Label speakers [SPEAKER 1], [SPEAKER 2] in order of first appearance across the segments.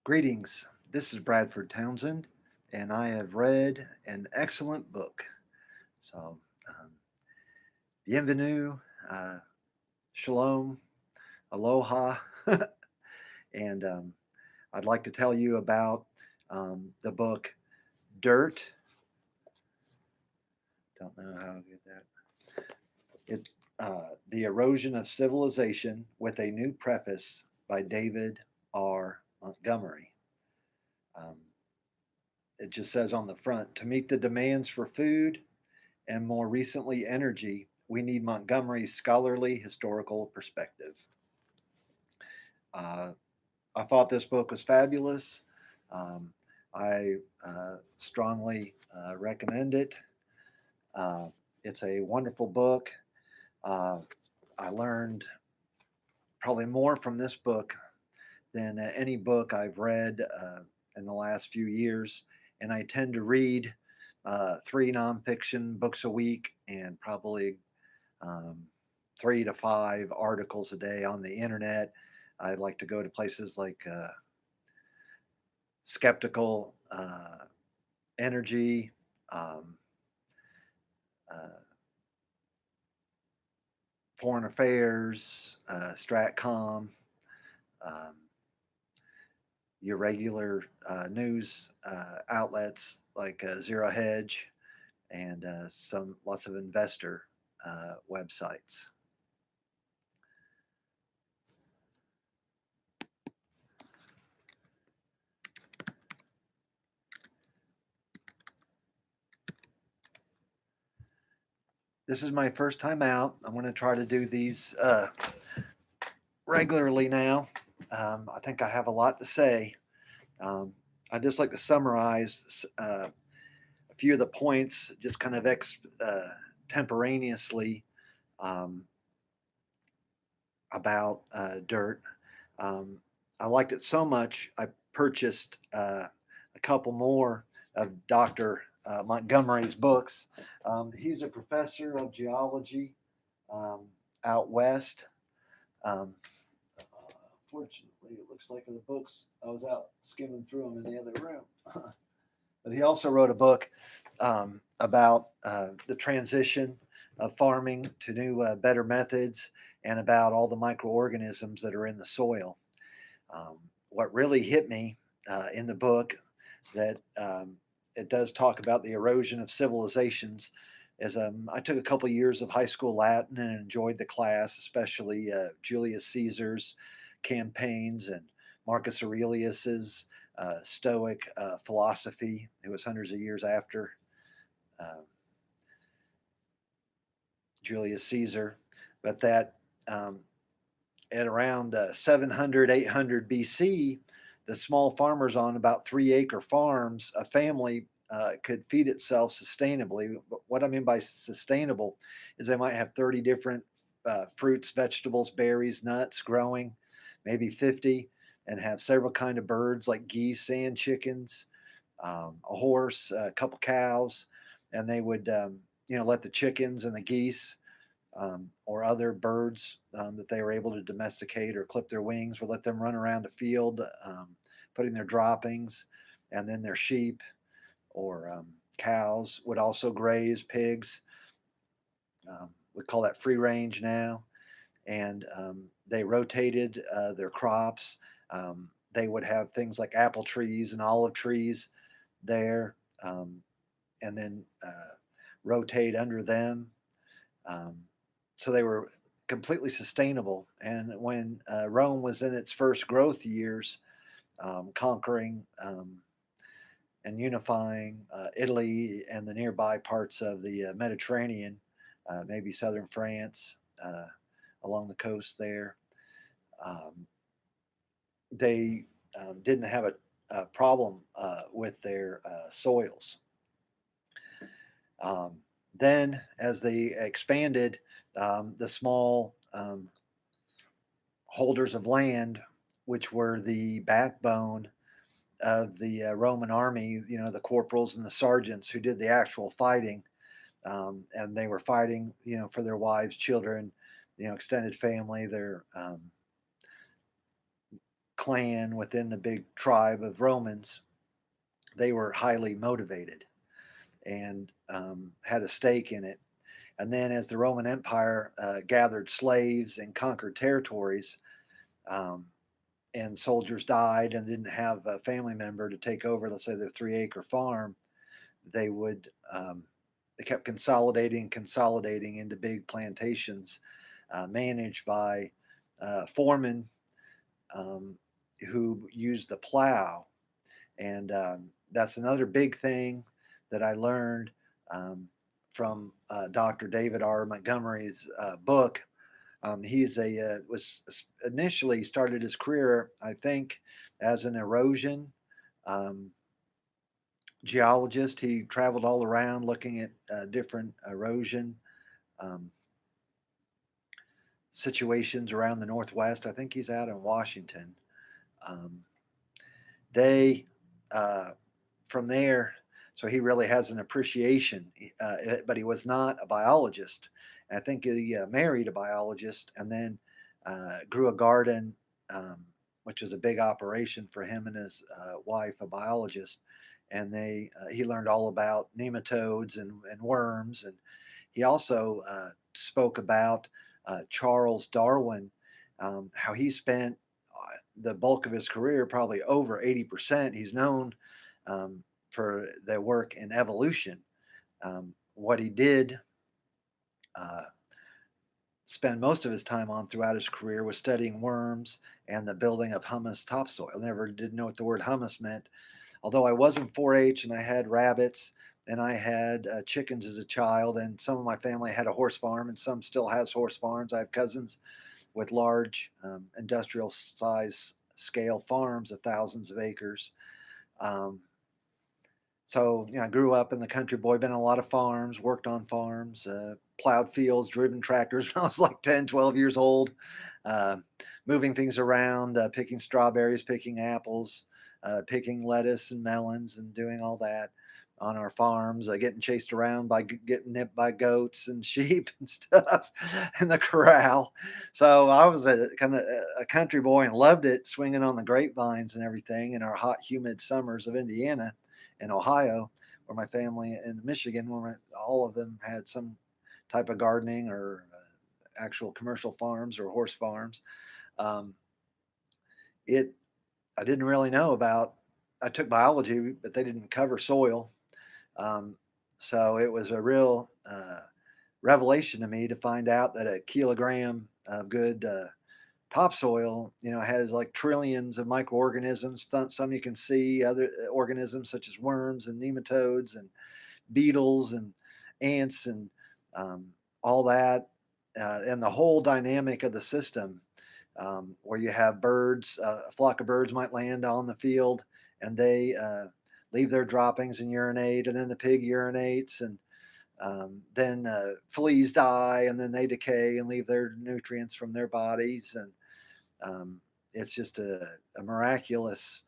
[SPEAKER 1] Greetings. This is Bradford Townsend, and I have read an excellent book. So, um, bienvenue, uh, shalom, aloha, and I'd like to tell you about the book Dirt. Don't know how to get that. It, The Erosion of Civilization with a new preface by David R. Montgomery. Um, it just says on the front to meet the demands for food and more recently energy, we need Montgomery's scholarly historical perspective. Uh, I thought this book was fabulous. Um, I strongly recommend it. Uh, it's a wonderful book. Uh, I learned probably more from this book than any book I've read in the last few years. And I tend to read three nonfiction books a week and probably um, 3 to 5 articles a day on the internet. I like to go to places like Skeptical Energy, um, uh, Foreign Affairs, Stratcom, um, your regular news outlets like Zero Hedge, and some lots of investor websites. This is my first time out. I'm going to try to do these regularly now. I think I have a lot to say. Um, I'd just like to summarize a few of the points, just kind of extemporaneously um, about dirt. Um, I liked it so much, I purchased a couple more of Dr. Montgomery's books. He's a professor of geology um, out west. Um, Fortunately, it looks like the books, I was out skimming through them in the other room. But he also wrote a book about the transition of farming to new, better methods and about all the microorganisms that are in the soil. What really hit me in the book that it does talk about the erosion of civilizations is I took a couple years of high school Latin and enjoyed the class, especially Julius Caesar's campaigns and Marcus Aurelius's Stoic philosophy. It was hundreds of years after uh, Julius Caesar, but that um, at around 700, 800 BC, the small farmers on about 3 acre farms, a family could feed itself sustainably. But what I mean by sustainable is they might have 30 different fruits, vegetables, berries, nuts growing, maybe 50, and have several kind of birds like geese and chickens, a horse, a couple cows, and they would let the chickens and the geese or other birds that they were able to domesticate or clip their wings, would let them run around the field, putting their droppings, and then their sheep or cows would also graze. Pigs, we call that free range now, and they rotated their crops. They would have things like apple trees and olive trees there, um, and then rotate under them. Um, so they were completely sustainable. And when Rome was in its first growth years, conquering and unifying Italy and the nearby parts of the Mediterranean, maybe southern France, along the coast there, um, they didn't have a problem with their soils. Um, then, as they expanded, the small holders of land, which were the backbone of the Roman army, the corporals and the sergeants who did the actual fighting, and they were fighting, for their wives, children, extended family, their clan within the big tribe of Romans, they were highly motivated and had a stake in it. And then, as the Roman Empire gathered slaves and conquered territories, um, and soldiers died and didn't have a family member to take over, let's say their 3 acre farm, they would they kept consolidating into big plantations managed by foremen um, who used the plow. And that's another big thing that I learned um, from Dr. David R. Montgomery's book. He's a was initially started his career, I think, as an erosion um, geologist. He traveled all around looking at different erosion um, situations around the Northwest. I think he's out in Washington. Um, they uh, from there, so he really has an appreciation, but he was not a biologist. And I think he married a biologist and then grew a garden, um, which was a big operation for him and his wife, a biologist. And he learned all about nematodes and worms. And he also spoke about Charles Darwin, how he spent the bulk of his career, probably over 80%. He's known um, for their work in evolution. What he did uh, spend most of his time on throughout his career was studying worms and the building of humus topsoil. I never did know what the word humus meant, although I was in 4-H and I had rabbits and I had chickens as a child, and some of my family had a horse farm, and some still has horse farms. I have cousins with large industrial size scale farms of thousands of acres. Um, So, I grew up in the country boy, been on a lot of farms, worked on farms, plowed fields, driven tractors when I was like 10, 12 years old, uh, moving things around, picking strawberries, picking apples, picking lettuce and melons, and doing all that on our farms, getting chased around by getting nipped by goats and sheep and stuff in the corral. So I was a kind of a country boy and loved it, swinging on the grapevines and everything in our hot, humid summers of Indiana in Ohio, where my family in Michigan, where all of them had some type of gardening or actual commercial farms or horse farms. Um, it I didn't really know about. I took biology, but they didn't cover soil, um, so it was a real revelation to me to find out that a kilogram of good topsoil, has like trillions of microorganisms. Some you can see, other organisms such as worms and nematodes and beetles and ants and um, all that, and the whole dynamic of the system, where you have birds, a flock of birds might land on the field and they leave their droppings and urinate, and then the pig urinates, and then fleas die, and then they decay and leave their nutrients from their bodies, and um, it's just a miraculous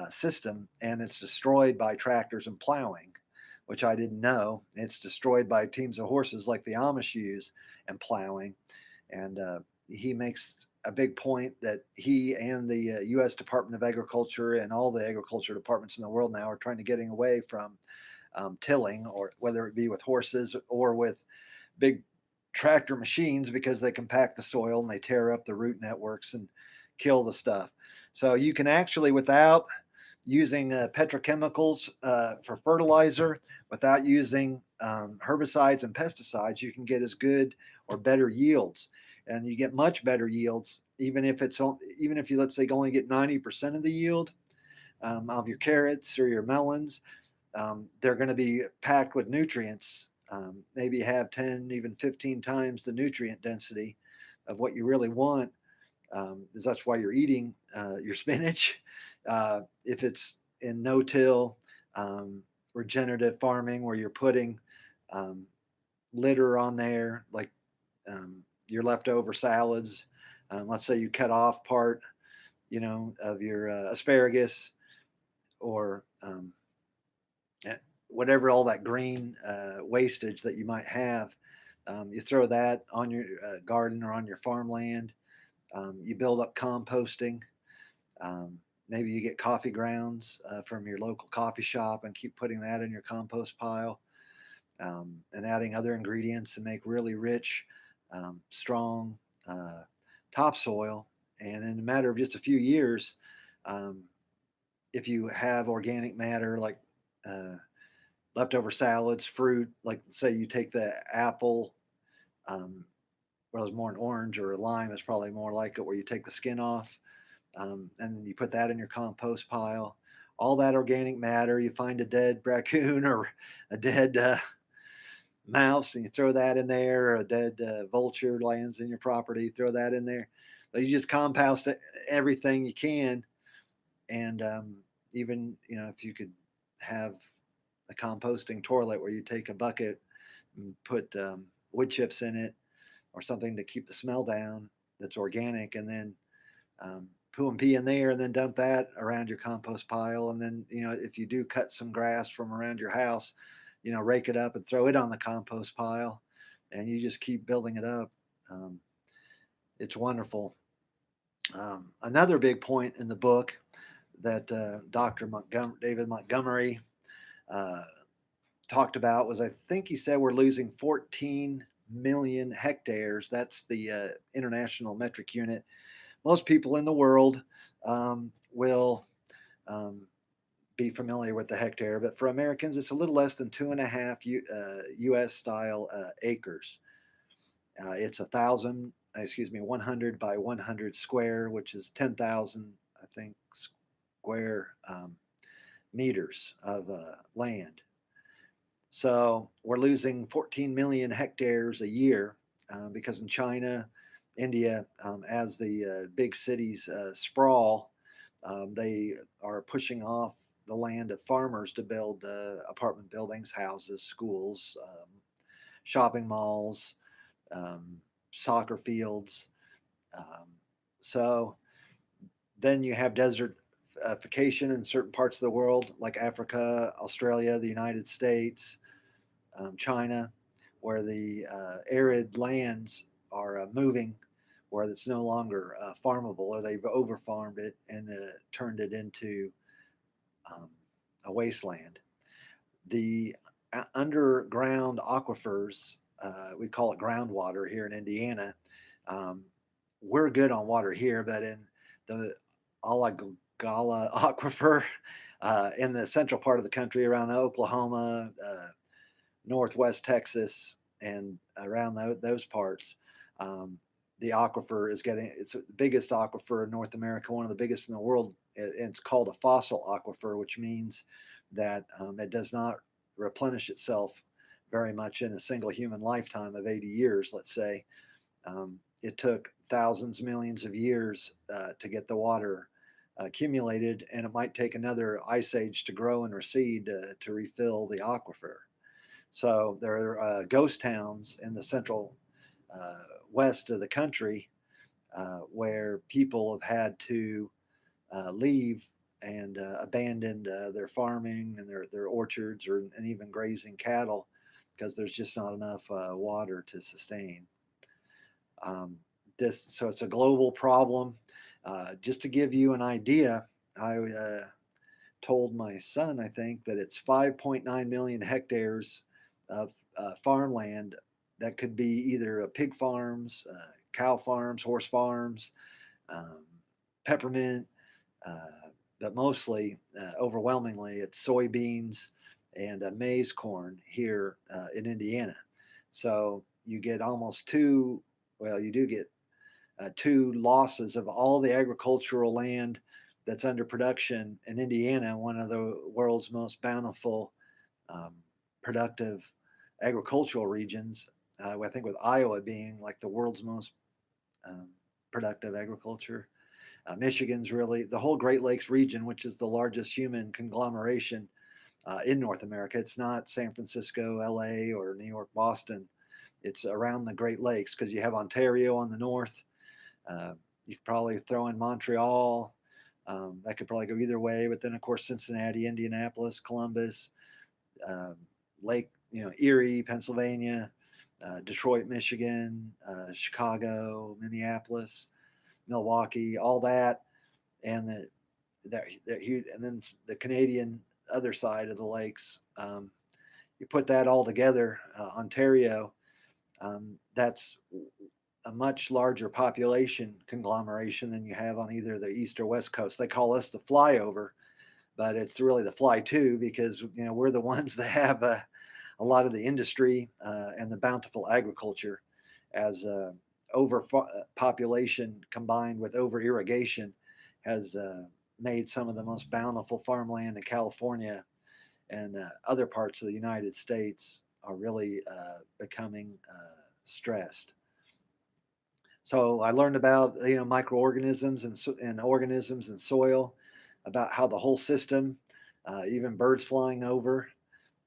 [SPEAKER 1] system, and it's destroyed by tractors and plowing, which I didn't know. It's destroyed by teams of horses like the Amish use and plowing. And he makes a big point that he and the U.S. Department of Agriculture and all the agriculture departments in the world now are trying to getting away from tilling, or whether it be with horses or with big tractor machines, because they compact the soil and they tear up the root networks and kill the stuff. So you can actually, without using petrochemicals for fertilizer, without using herbicides and pesticides, you can get as good or better yields, and you get much better yields, even if you, let's say, only get 90% of the yield of your carrots or your melons. They're going to be packed with nutrients, maybe have 10, even 15 times the nutrient density of what you really want. Is That's why you're eating your spinach. If it's in no-till, regenerative farming, where you're putting um, litter on there, like your leftover salads. Let's say you cut off part, of your asparagus, or whatever, all that green wastage that you might have. You throw that on your garden or on your farmland. You build up composting, Um, Maybe you get coffee grounds from your local coffee shop and keep putting that in your compost pile, and adding other ingredients to make really rich, strong uh, topsoil. And in a matter of just a few years, um, if you have organic matter like uh, leftover salads, fruit, like say you take the apple, um, well, it's more an orange or a lime is probably more like it, where you take the skin off, and you put that in your compost pile. All that organic matter, you find a dead raccoon or a dead mouse, and you throw that in there, or a dead vulture lands in your property, throw that in there. But you just compost everything you can, and even if you could have a composting toilet where you take a bucket and put wood chips in it or something to keep the smell down that's organic, and then poo and pee in there, and then dump that around your compost pile. And then, if you do cut some grass from around your house, rake it up and throw it on the compost pile, and you just keep building it up. Um, it's wonderful. Another big point in the book that David Montgomery uh, talked about was, I think he said, we're losing 14 million hectares. That's the international metric unit. Most people in the world will um, be familiar with the hectare, but for Americans, it's a little less than 2.5 U.S. style acres. It's 100 by 100 square, which is 10,000, I think, square meters of land. So we're losing 14 million hectares a year because in China, India, as the big cities sprawl, they are pushing off the land of farmers to build apartment buildings, houses, schools, shopping malls, um, soccer fields. Um, so then you have desertification in certain parts of the world, like Africa, Australia, the United States, China, where the arid lands are moving, where it's no longer farmable, or they've overfarmed it and turned it into um, a wasteland. The underground aquifers, we call it groundwater here in Indiana. Um, we're good on water here, but in the Alagala aquifer in the central part of the country around Oklahoma, northwest Texas, and around those parts, um, the aquifer is it's the biggest aquifer in North America, one of the biggest in the world. It's called a fossil aquifer, which means that it does not replenish itself very much in a single human lifetime of 80 years, let's say. It took thousands, millions of years to get the water accumulated, and it might take another ice age to grow and recede to refill the aquifer. So there are ghost towns in the central uh, west of the country where people have had to leave and abandoned their farming and their orchards, and even grazing cattle, because there's just not enough water to sustain. So it's a global problem. Just to give you an idea, I told my son, I think, that it's 5.9 million hectares of farmland that could be either pig farms, cow farms, horse farms, um, peppermint, uh, but mostly, overwhelmingly, it's soybeans and maize corn here in Indiana. So you get almost two, well, you do get two losses of all the agricultural land that's under production in Indiana, one of the world's most bountiful, um, productive agricultural regions. I think with Iowa being like the world's most um, productive agriculture. Michigan's really the whole Great Lakes region, which is the largest human conglomeration in North America. It's not San Francisco, LA, or New York, Boston. It's around the Great Lakes because you have Ontario on the north. Uh, you could probably throw in Montreal. That could probably go either way. But then, of course, Cincinnati, Indianapolis, Columbus, um, Lake, Erie, Pennsylvania, Detroit, Michigan, Chicago, Minneapolis, Milwaukee, all that. and that huge, and then the Canadian other side of the lakes. You put that all together, Ontario, that's a much larger population conglomeration than you have on either the east or west coast. They call us the flyover, but it's really the fly to, because we're the ones that have a lot of the industry and the bountiful agriculture, as overpopulation combined with over irrigation has made some of the most bountiful farmland in California and other parts of the United States are really becoming stressed. So I learned about microorganisms and organisms in soil, about how the whole system, even birds flying over,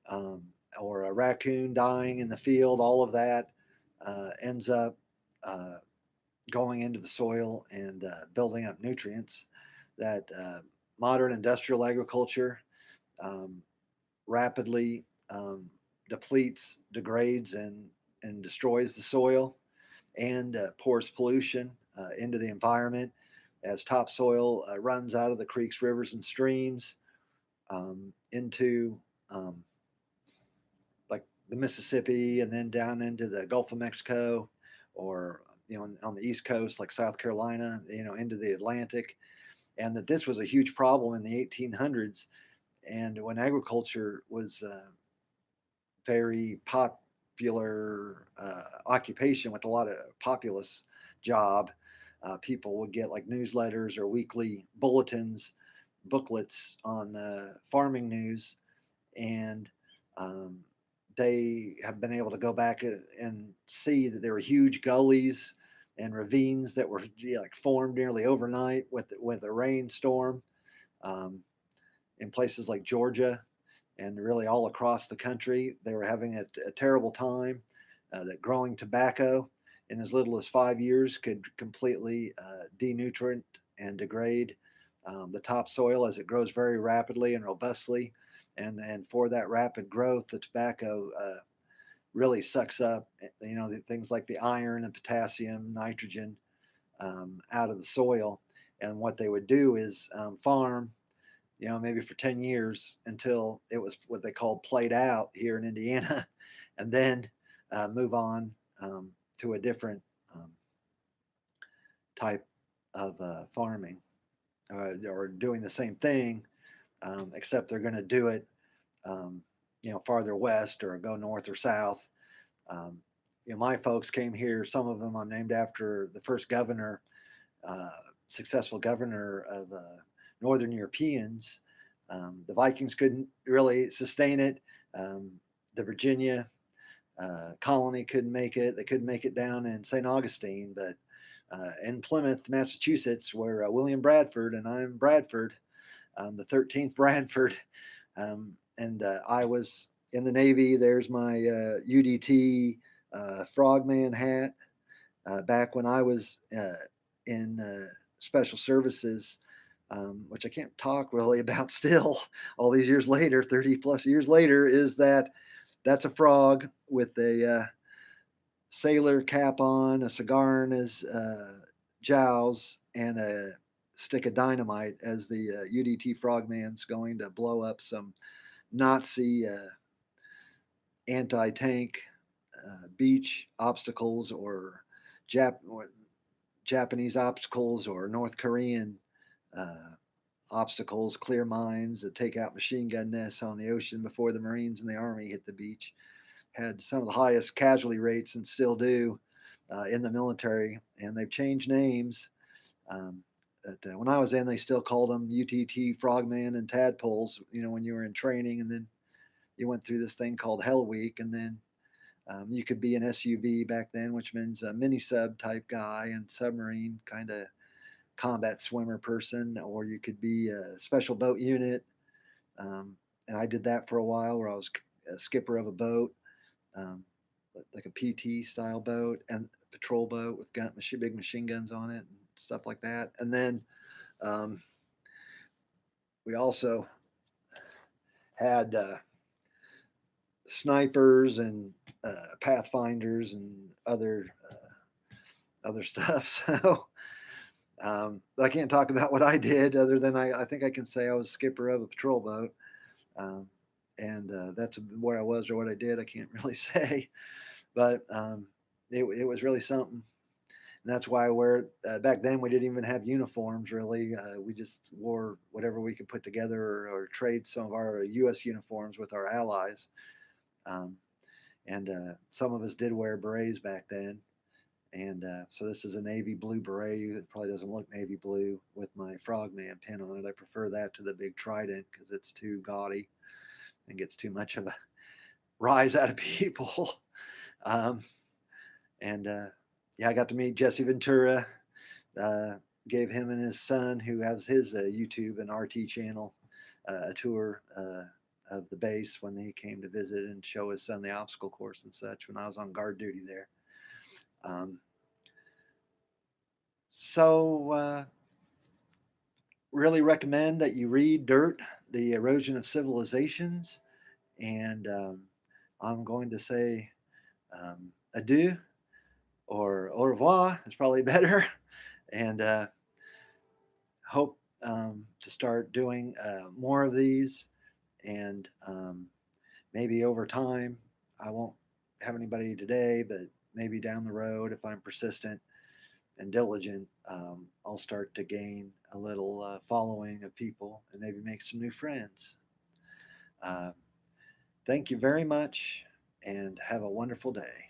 [SPEAKER 1] um, or a raccoon dying in the field, all of that ends up uh, going into the soil and building up nutrients that modern industrial agriculture um, rapidly depletes, degrades, and destroys the soil, and pours pollution into the environment as topsoil runs out of the creeks, rivers, and streams into like the Mississippi, and then down into the Gulf of Mexico, or on the East Coast like South Carolina, into the Atlantic, and that this was a huge problem in the 1800s, and when agriculture was very popular occupation with a lot of populous job. People would get like newsletters or weekly bulletins, booklets on farming news, and um, they have been able to go back and see that there were huge gullies and ravines that were like formed nearly overnight with a rainstorm um, in places like Georgia and really all across the country. They were having a terrible time. That growing tobacco in as little as 5 years could completely denutrient and degrade the topsoil as it grows very rapidly and robustly. And for that rapid growth, the tobacco really sucks up, the things like the iron and potassium, nitrogen out of the soil. And what they would do is farm maybe for 10 years until it was what they called played out here in Indiana, and then move on to a different um, type of farming, or doing the same thing, except they're going to do it, um, farther west or go north or south. Um, my folks came here. Some of them I'm named after the first governor, uh, successful governor of Northern Europeans. The Vikings couldn't really sustain it. Um, the Virginia colony couldn't make it. They couldn't make it down in St. Augustine, but in Plymouth, Massachusetts, where William Bradford, and I'm Bradford, the 13th Bradford, and I was in the Navy. There's my UDT frogman hat. Back when I was in special services, which I can't talk really about still, all these years later, 30 plus years later, is that's a frog with a sailor cap on, a cigar in his jowls, and a stick of dynamite as the UDT frogman's going to blow up some Nazi anti tank beach obstacles, or Japanese obstacles, or North Korean uh, obstacles, clear mines that take out machine gun nests on the ocean before the Marines and the Army hit the beach. Had some of the highest casualty rates, and still do, in the military, and they've changed names. But when I was in, they still called them UTT Frogman and Tadpoles. When you were in training, and then you went through this thing called Hell Week, and then you could be an SUV back then, which means a mini sub type guy and submarine kind of combat swimmer person, or you could be a special boat unit. Um, and I did that for a while, where I was a skipper of a boat, um, like a PT style boat and patrol boat with big machine guns on it and stuff like that. And then um, we also had snipers and pathfinders and other stuff. So But I can't talk about what I did other than I think I can say I was skipper of a patrol boat. Um, and that's where I was or what I did. I can't really say, but it was really something. And that's why I wear back then we didn't even have uniforms really. We just wore whatever we could put together or trade some of our U.S. uniforms with our allies. Um, and some of us did wear berets back then. And so this is a navy blue beret. It probably doesn't look navy blue with my frogman pin on it. I prefer that to the big trident because it's too gaudy and gets too much of a rise out of people. Um, and yeah, I got to meet Jesse Ventura. Uh, Gave him and his son, who has his YouTube and RT channel, a tour of the base when he came to visit and show his son the obstacle course and such when I was on guard duty there. Um, so really recommend that you read Dirt, The Erosion of Civilizations. And I'm going to say adieu or au revoir is probably better. And hope to start doing more of these. And maybe over time, I won't have anybody today, but maybe down the road, if I'm persistent and diligent, I'll start to gain a little following of people and maybe make some new friends. Uh, Thank you very much and have a wonderful day.